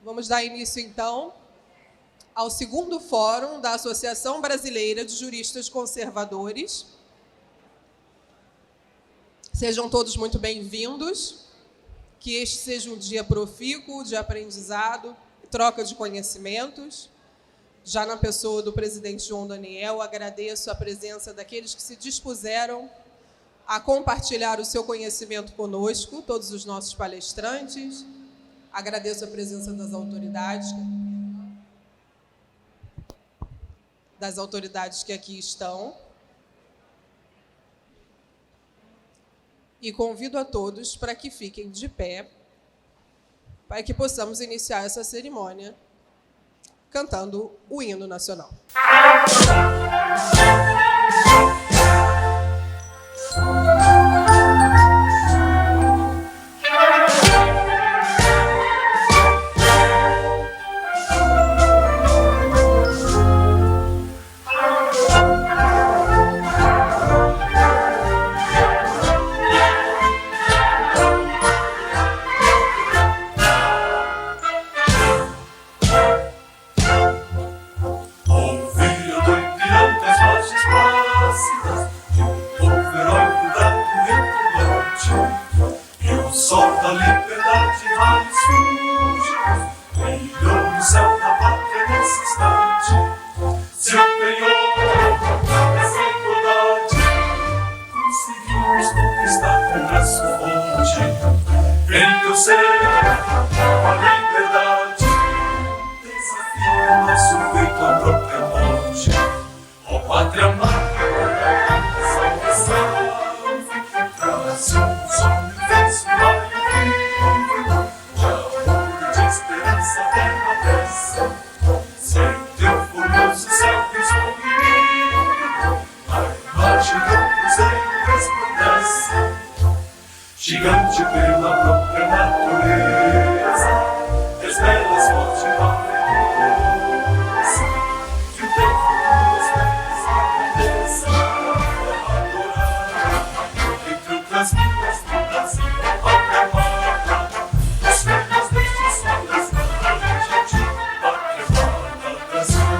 Vamos dar início, então, ao segundo Fórum da Associação Brasileira de Juristas Conservadores. Sejam todos muito bem-vindos. Que este seja um dia profícuo de aprendizado e troca de conhecimentos. Já na pessoa do presidente João Daniel, agradeço a presença daqueles que se dispuseram a compartilhar o seu conhecimento conosco, todos os nossos palestrantes. Agradeço a presença das autoridades que aqui estão. E convido a todos para que fiquem de pé, para que possamos iniciar essa cerimônia cantando o hino nacional. Gigante pela própria natureza, desvelas forte valorosa, que o teu futuro esperes a grandeza, adorar, entre outras vidas do Brasil, pátria amada, os filhos destes solas, gente, pátria amada, Brasil.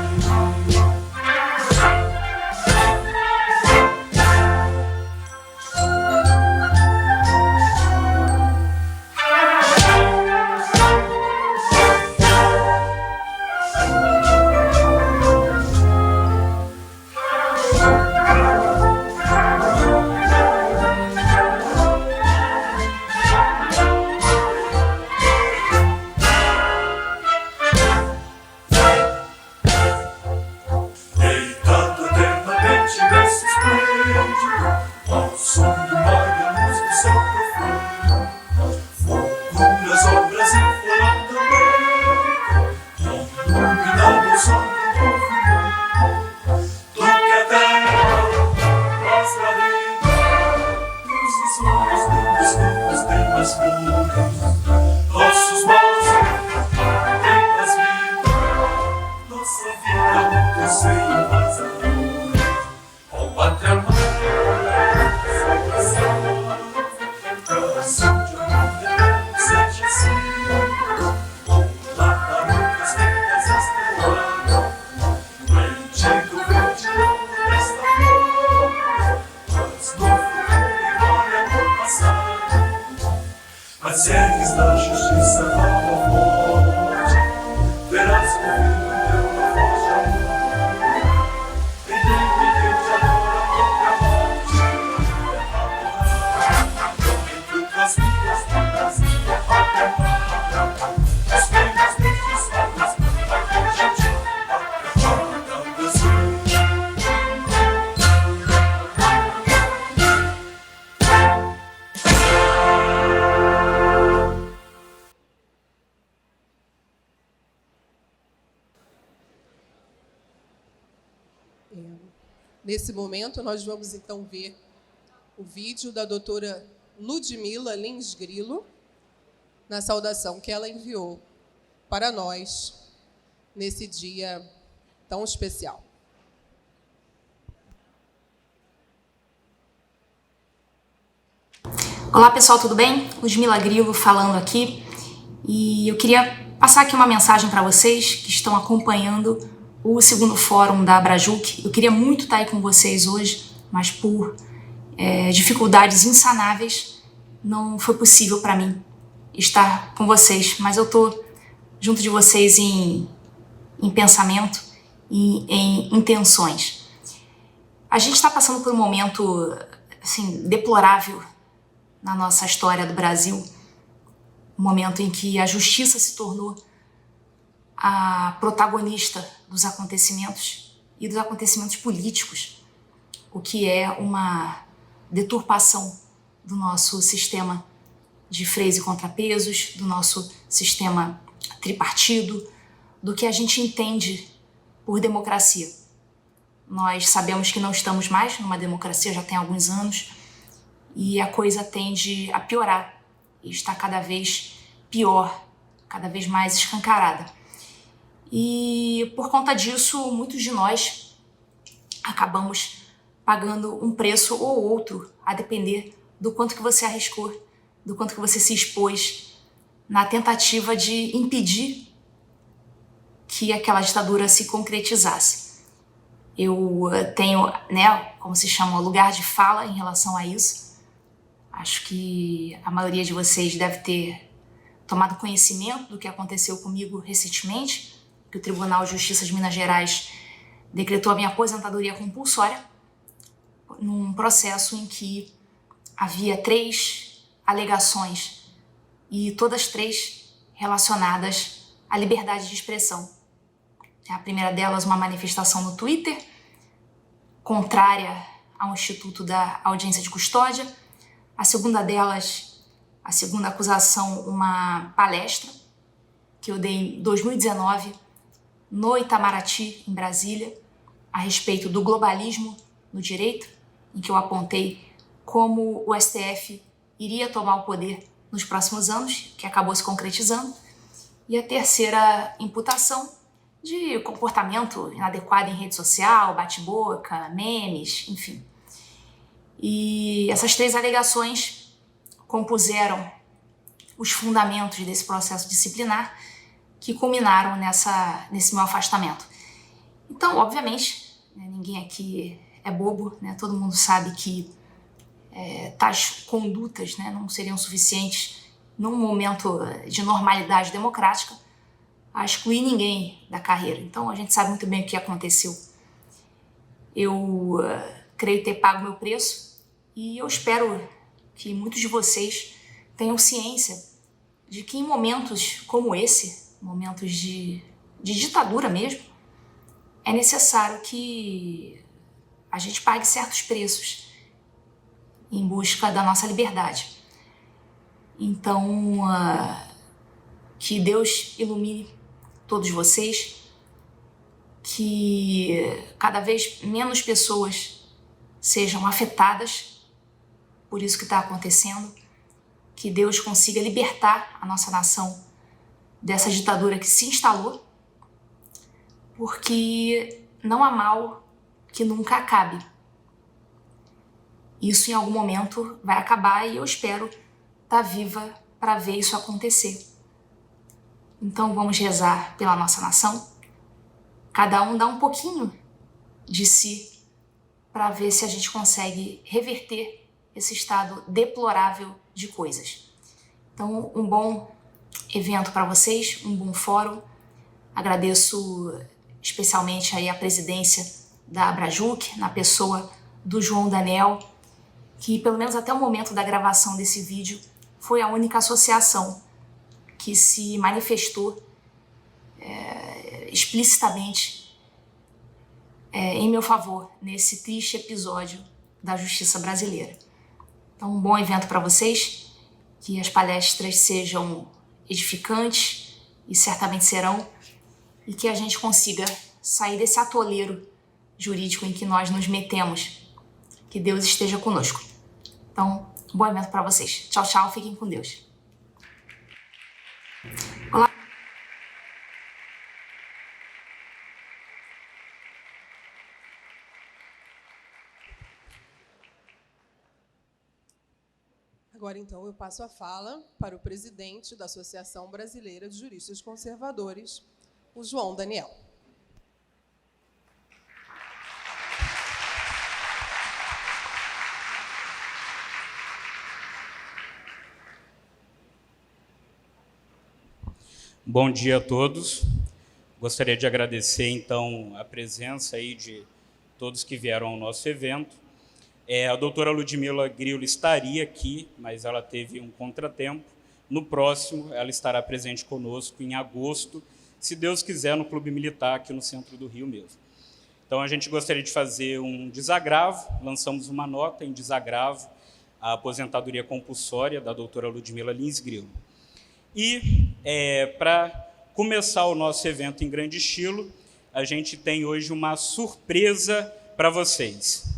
Mas se é que está a justiça para a morte, verás o filho teu na forja amor. Tem ninguém te adora a própria morte, entre outras vidas do Brasil, a pátria amada, os filhos destes solos, a gente, pátria amada, Brasil. Nesse momento, nós vamos, então, ver o vídeo da doutora Ludmila Lins Grilo, na saudação que ela enviou para nós nesse dia tão especial. Olá, pessoal, tudo bem? Ludmila Grilo falando aqui. E eu queria passar aqui uma mensagem para vocês que estão acompanhando o segundo fórum da Abrajuc. Eu queria muito estar aí com vocês hoje, mas por dificuldades insanáveis não foi possível para mim estar com vocês. Mas eu estou junto de vocês em pensamento e em intenções. A gente está passando por um momento assim, deplorável na nossa história do Brasil, um momento em que a justiça se tornou a protagonista dos acontecimentos e dos acontecimentos políticos, o que é uma deturpação do nosso sistema de freios e contrapesos, do nosso sistema tripartido, do que a gente entende por democracia. Nós sabemos que não estamos mais numa democracia já tem alguns anos e a coisa tende a piorar e está cada vez pior, cada vez mais escancarada. E por conta disso, muitos de nós acabamos pagando um preço ou outro, a depender do quanto que você arriscou, do quanto que você se expôs na tentativa de impedir que aquela ditadura se concretizasse. Eu tenho, como se chama, lugar de fala em relação a isso. Acho que a maioria de vocês deve ter tomado conhecimento do que aconteceu comigo recentemente, que o Tribunal de Justiça de Minas Gerais decretou a minha aposentadoria compulsória num processo em que havia 3 alegações e todas 3 relacionadas à liberdade de expressão. A primeira delas, uma manifestação no Twitter, contrária ao Instituto da Audiência de Custódia. A segunda delas, a segunda acusação, uma palestra que eu dei em 2019 no Itamaraty, em Brasília, a respeito do globalismo no direito, em que eu apontei como o STF iria tomar o poder nos próximos anos, que acabou se concretizando. E a terceira imputação, de comportamento inadequado em rede social, bate-boca, memes, enfim. E essas 3 alegações compuseram os fundamentos desse processo disciplinar que culminaram nesse meu afastamento. Então, obviamente, ninguém aqui é bobo, todo mundo sabe que tais condutas não seriam suficientes num momento de normalidade democrática a excluir ninguém da carreira. Então, a gente sabe muito bem o que aconteceu. Eu creio ter pago meu preço e eu espero que muitos de vocês tenham ciência de que em momentos como esse, momentos de ditadura mesmo, é necessário que a gente pague certos preços em busca da nossa liberdade. Então, que Deus ilumine todos vocês, que cada vez menos pessoas sejam afetadas por isso que está acontecendo, que Deus consiga libertar a nossa nação dessa ditadura que se instalou, porque não há mal que nunca acabe. Isso em algum momento vai acabar e eu espero estar viva para ver isso acontecer. Então vamos rezar pela nossa nação, cada um dá um pouquinho de si para ver se a gente consegue reverter esse estado deplorável de coisas. Então, um bom evento para vocês, um bom fórum. Agradeço especialmente aí a presidência da Abrajuc, na pessoa do João Daniel, que pelo menos até o momento da gravação desse vídeo foi a única associação que se manifestou explicitamente em meu favor nesse triste episódio da justiça brasileira. Então, um bom evento para vocês, que as palestras sejam edificantes, e certamente serão, e que a gente consiga sair desse atoleiro jurídico em que nós nos metemos. Que Deus esteja conosco. Então, um bom evento para vocês. Tchau, tchau, fiquem com Deus. Olá. Agora Agora, então, eu passo a fala para o presidente da Associação Brasileira de Juristas Conservadores, o João Daniel. Bom dia a todos. Gostaria de agradecer, então, a presença aí de todos que vieram ao nosso evento. A doutora Ludmila Grillo estaria aqui, mas ela teve um contratempo. No próximo, ela estará presente conosco em agosto, se Deus quiser, no Clube Militar, aqui no centro do Rio mesmo. Então, a gente gostaria de fazer um desagravo, lançamos uma nota em desagravo à aposentadoria compulsória da doutora Ludmila Lins Grillo. E, para começar o nosso evento em grande estilo, a gente tem hoje uma surpresa para vocês.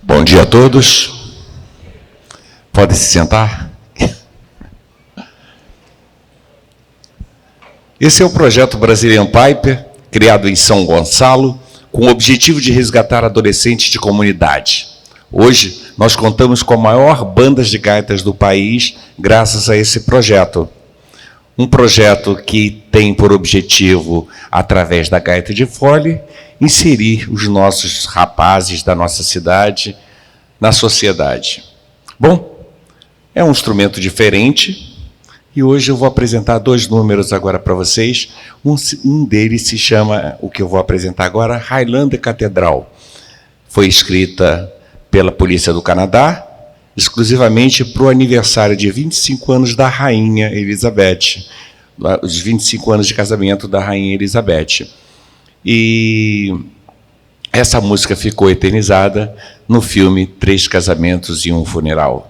Bom dia a todos. Podem se sentar. Esse é o projeto Brazilian Piper, criado em São Gonçalo, com o objetivo de resgatar adolescentes de comunidade. Hoje, nós contamos com a maior banda de gaitas do país, graças a esse projeto. Um projeto que tem por objetivo, através da gaita de fole, inserir os nossos rapazes da nossa cidade na sociedade. Bom, é um instrumento diferente e hoje eu vou apresentar 2 números agora para vocês. Um deles se chama, o que eu vou apresentar agora, Highlander Catedral. Foi escrita pela Polícia do Canadá, exclusivamente para o aniversário de 25 anos da Rainha Elizabeth, os 25 anos de casamento da Rainha Elizabeth. E essa música ficou eternizada no filme 3 Casamentos e um Funeral.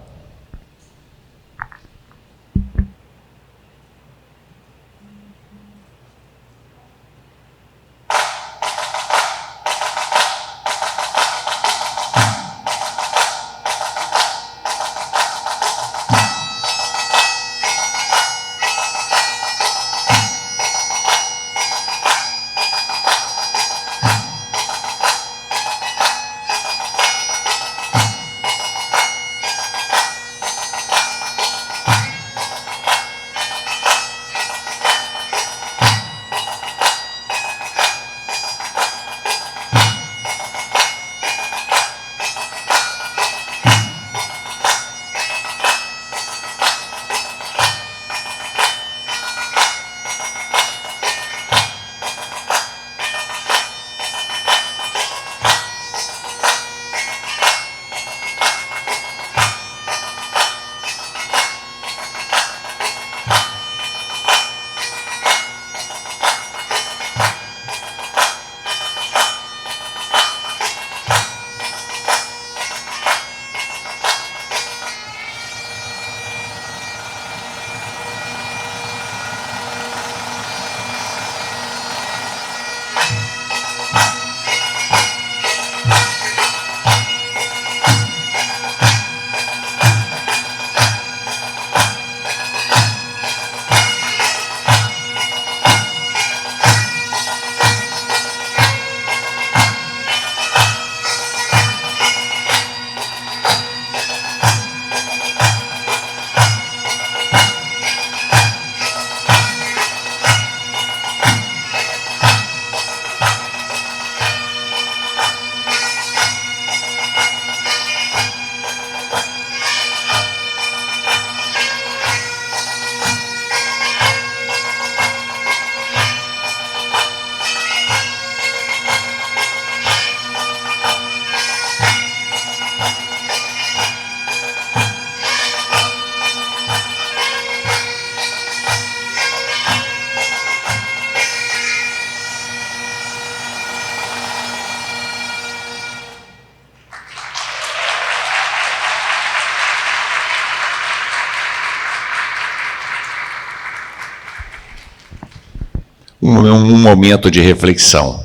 um momento de reflexão.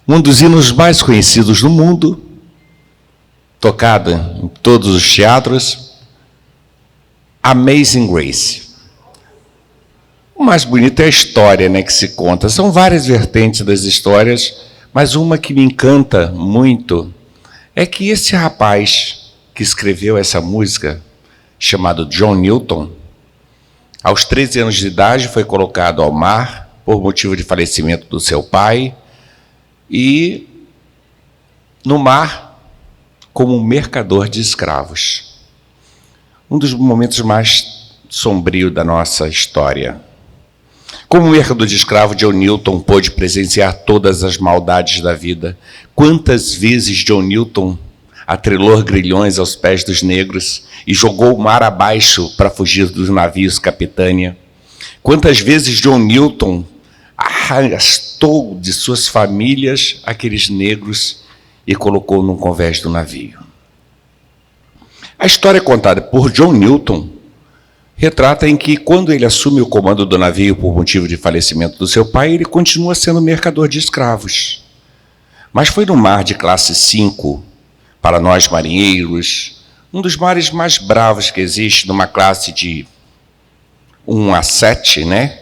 Um dos hinos mais conhecidos do mundo, tocado em todos os teatros, Amazing Grace. O mais bonito é a história, né, que se conta. São várias vertentes das histórias, mas uma que me encanta muito é que esse rapaz que escreveu essa música, chamado John Newton, aos 13 anos de idade foi colocado ao mar por motivo de falecimento do seu pai e no mar como um mercador de escravos. Um dos momentos mais sombrios da nossa história. Como mercador de escravo, John Newton pôde presenciar todas as maldades da vida. Quantas vezes John Newton atrelou grilhões aos pés dos negros e jogou o mar abaixo para fugir dos navios capitânia. Quantas vezes John Newton arrastou de suas famílias aqueles negros e colocou num convés do navio. A história contada por John Newton retrata em que, quando ele assume o comando do navio por motivo de falecimento do seu pai, ele continua sendo mercador de escravos. Mas foi no mar de classe 5, para nós marinheiros, um dos mares mais bravos que existe, numa classe de 1 a 7, né?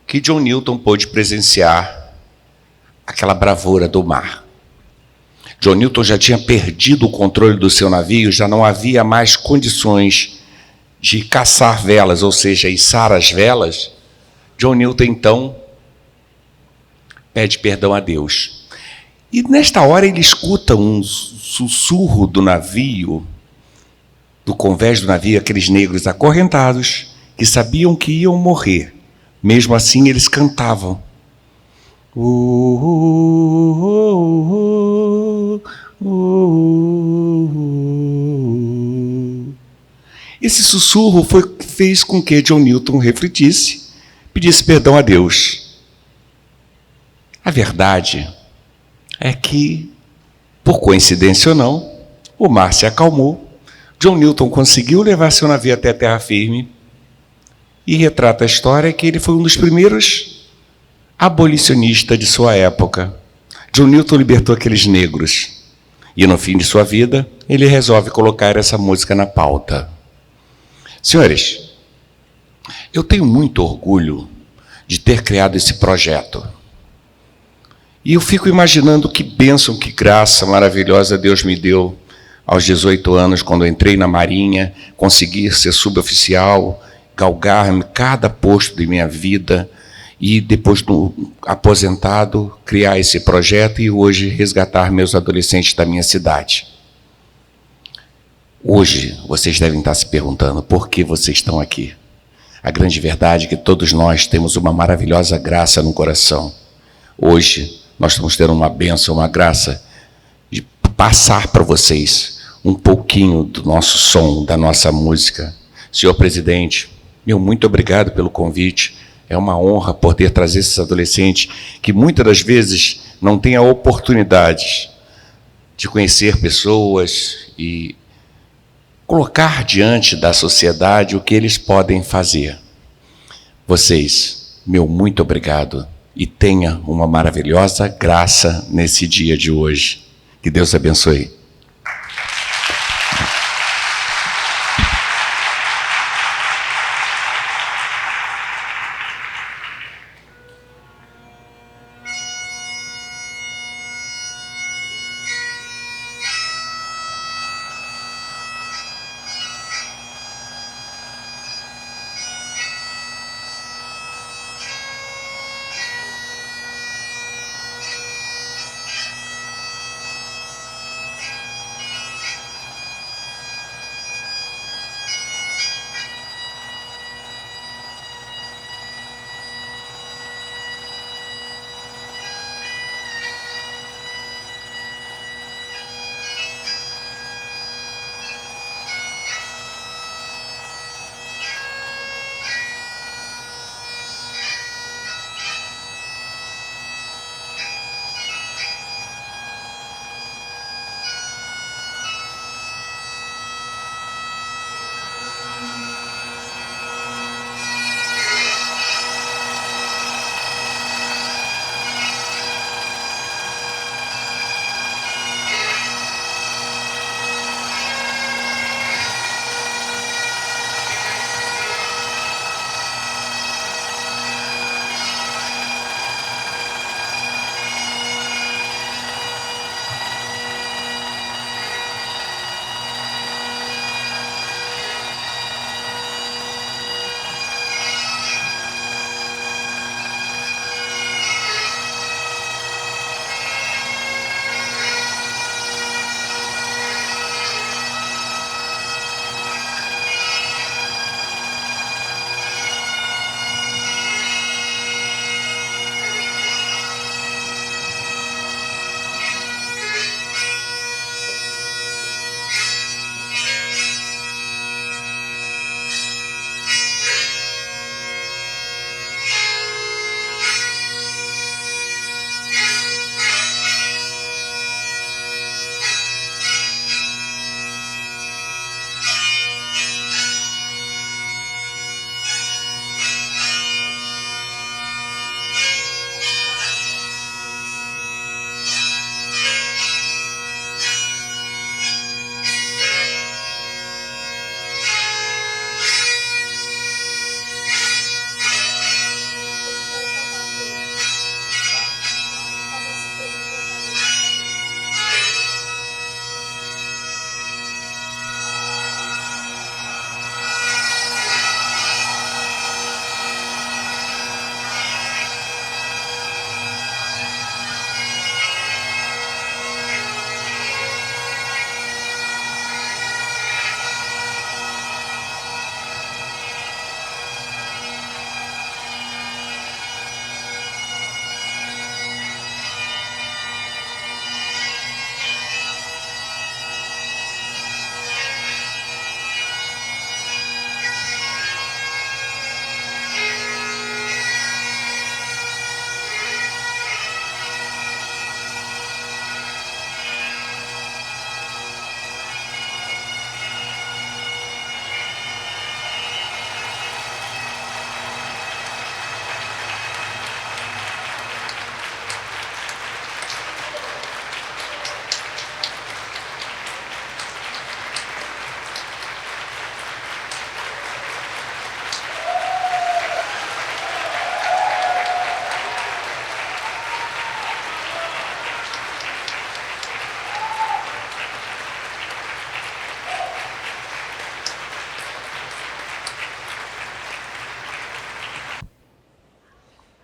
Que John Newton pôde presenciar aquela bravura do mar. John Newton já tinha perdido o controle do seu navio, já não havia mais condições de caçar velas, ou seja, içar as velas. John Newton, então, pede perdão a Deus. E nesta hora ele escuta um sussurro do navio, do convés do navio, aqueles negros acorrentados, que sabiam que iam morrer. Mesmo assim, eles cantavam. Esse sussurro fez com que John Newton refletisse, pedisse perdão a Deus. A verdade é que, por coincidência ou não, o mar se acalmou, John Newton conseguiu levar seu navio até a terra firme e retrata a história que ele foi um dos primeiros abolicionistas de sua época. John Newton libertou aqueles negros e, no fim de sua vida, ele resolve colocar essa música na pauta. Senhores, eu tenho muito orgulho de ter criado esse projeto. E eu fico imaginando que bênção, que graça maravilhosa Deus me deu aos 18 anos, quando eu entrei na Marinha, conseguir ser suboficial, galgar cada posto de minha vida e, depois do aposentado, criar esse projeto e hoje resgatar meus adolescentes da minha cidade. Hoje, vocês devem estar se perguntando por que vocês estão aqui. A grande verdade é que todos nós temos uma maravilhosa graça no coração. Hoje, nós estamos tendo uma bênção, uma graça de passar para vocês um pouquinho do nosso som, da nossa música. Senhor presidente, meu muito obrigado pelo convite. É uma honra poder trazer esses adolescentes que muitas das vezes não têm a oportunidade de conhecer pessoas e colocar diante da sociedade o que eles podem fazer. Vocês, meu muito obrigado. E tenha uma maravilhosa graça nesse dia de hoje. Que Deus abençoe.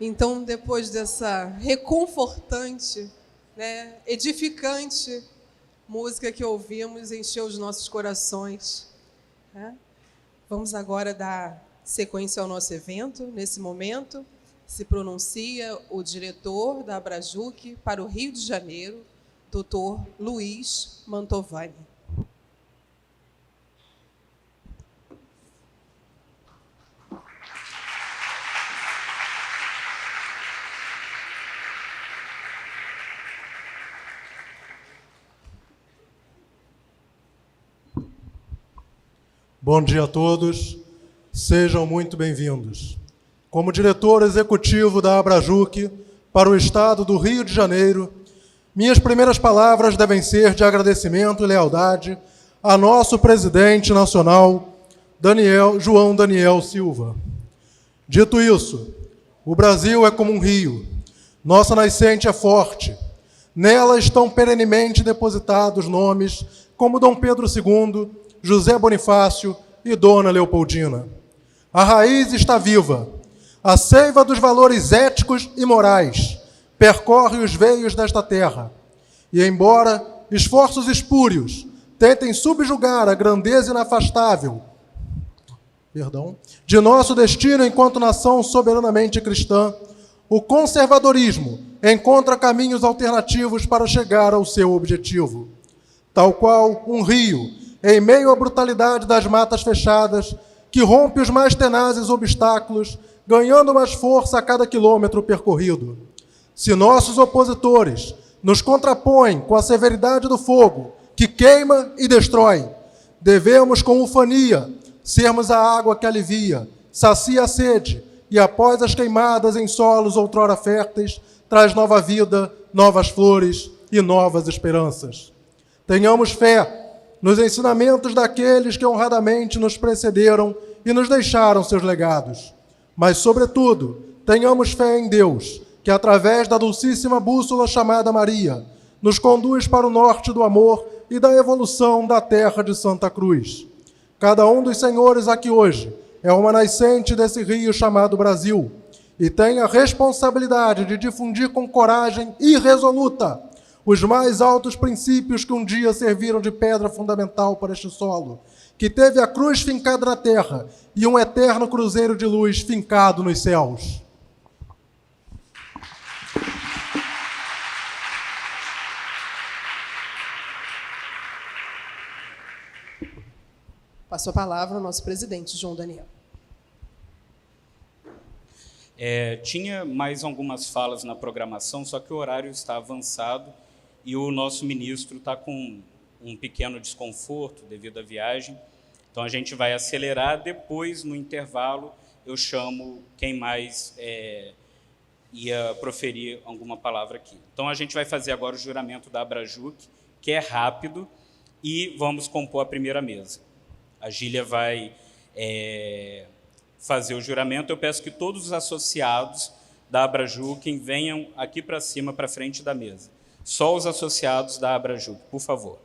Então, depois dessa reconfortante, né, edificante música que ouvimos, encheu os nossos corações, né? Vamos agora dar sequência ao nosso evento. Nesse momento, se pronuncia o diretor da Abrajuc para o Rio de Janeiro, Dr. Luiz Mantovani. Bom dia a todos, sejam muito bem-vindos. Como diretor executivo da Abrajuc para o Estado do Rio de Janeiro, minhas primeiras palavras devem ser de agradecimento e lealdade a nosso presidente nacional, João Daniel Silva. Dito isso, o Brasil é como um rio, nossa nascente é forte, nela estão perenemente depositados nomes como Dom Pedro II, José Bonifácio e Dona Leopoldina. A raiz está viva. A seiva dos valores éticos e morais percorre os veios desta terra. E, embora esforços espúrios tentem subjugar a grandeza inafastável de nosso destino enquanto nação soberanamente cristã, o conservadorismo encontra caminhos alternativos para chegar ao seu objetivo. Tal qual um rio em meio à brutalidade das matas fechadas, que rompe os mais tenazes obstáculos, ganhando mais força a cada quilômetro percorrido. Se nossos opositores nos contrapõem com a severidade do fogo, que queima e destrói, devemos, com ufania, sermos a água que alivia, sacia a sede, e após as queimadas em solos outrora férteis, traz nova vida, novas flores e novas esperanças. Tenhamos fé nos ensinamentos daqueles que honradamente nos precederam e nos deixaram seus legados. Mas, sobretudo, tenhamos fé em Deus, que, através da dulcíssima bússola chamada Maria, nos conduz para o norte do amor e da evolução da terra de Santa Cruz. Cada um dos senhores aqui hoje é uma nascente desse rio chamado Brasil e tem a responsabilidade de difundir com coragem irresoluta os mais altos princípios que um dia serviram de pedra fundamental para este solo, que teve a cruz fincada na terra e um eterno cruzeiro de luz fincado nos céus. Passo a palavra ao nosso presidente, João Daniel. Tinha mais algumas falas na programação, só que o horário está avançado e o nosso ministro está com um pequeno desconforto devido à viagem. Então, a gente vai acelerar. Depois, no intervalo, eu chamo quem mais ia proferir alguma palavra aqui. Então, a gente vai fazer agora o juramento da Abrajuc, que é rápido, e vamos compor a primeira mesa. A Gília vai fazer o juramento. Eu peço que todos os associados da Abrajuc venham aqui para cima, para frente da mesa. Só os associados da Abrajuc, por favor.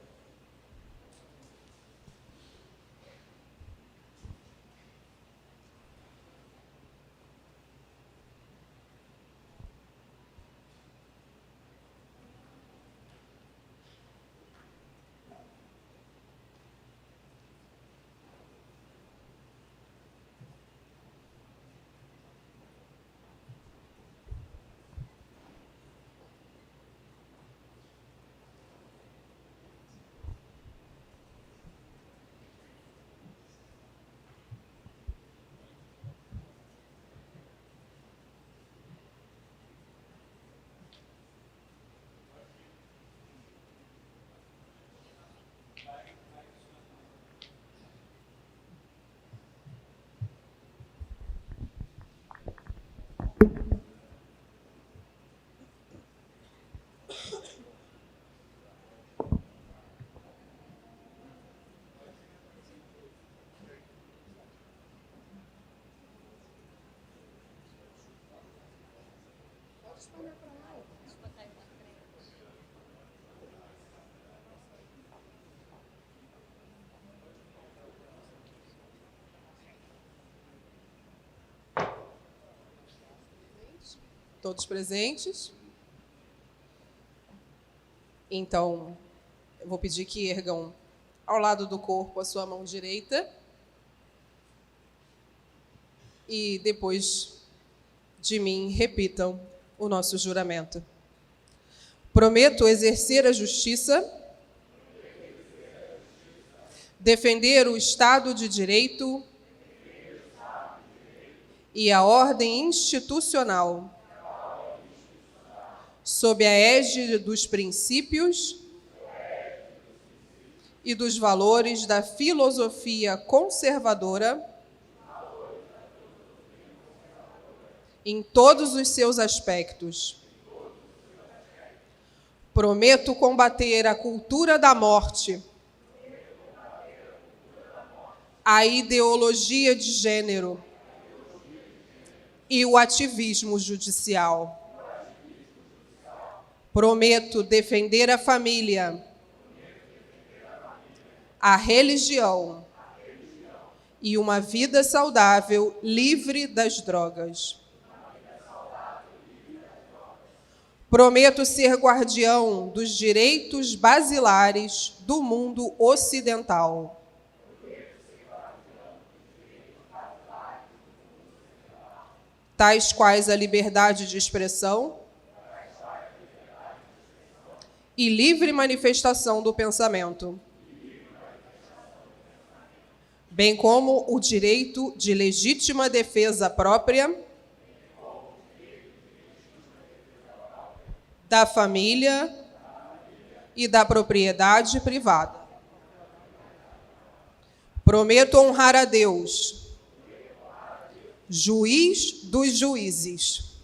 todos presentes. Então, eu vou pedir que ergam ao lado do corpo a sua mão direita. E depois de mim, repitam o nosso juramento. Prometo exercer a justiça, defender o Estado de Direito e a ordem institucional, sob a égide dos princípios e dos valores da filosofia conservadora em todos os seus aspectos. Prometo combater a cultura da morte, a ideologia de gênero e o ativismo judicial. Prometo defender a família, a religião e uma vida saudável, livre das drogas. Prometo ser guardião dos direitos basilares do mundo ocidental. Tais quais a liberdade de expressão e livre manifestação do pensamento, bem como o direito de legítima defesa própria, da família e da propriedade privada. Prometo honrar a Deus, juiz dos juízes,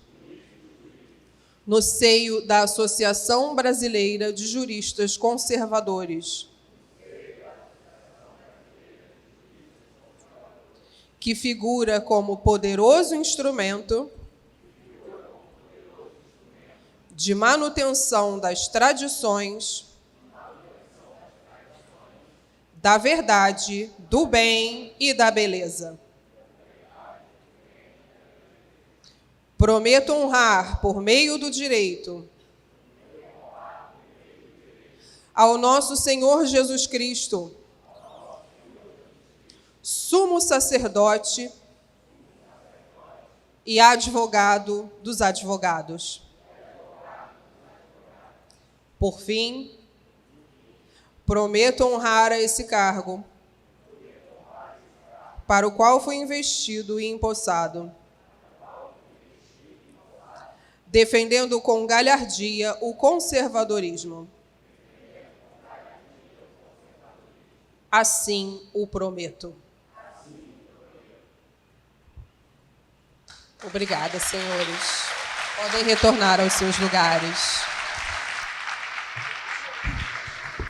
no seio da Associação Brasileira de Juristas Conservadores, que figura como poderoso instrumento de manutenção das tradições, da verdade, do bem e da beleza. Prometo honrar, por meio do direito, ao nosso Senhor Jesus Cristo, sumo sacerdote e advogado dos advogados. Por fim, prometo honrar a esse cargo, para o qual fui investido e empossado, defendendo com galhardia o conservadorismo. Assim o prometo. Obrigada, senhores. Podem retornar aos seus lugares.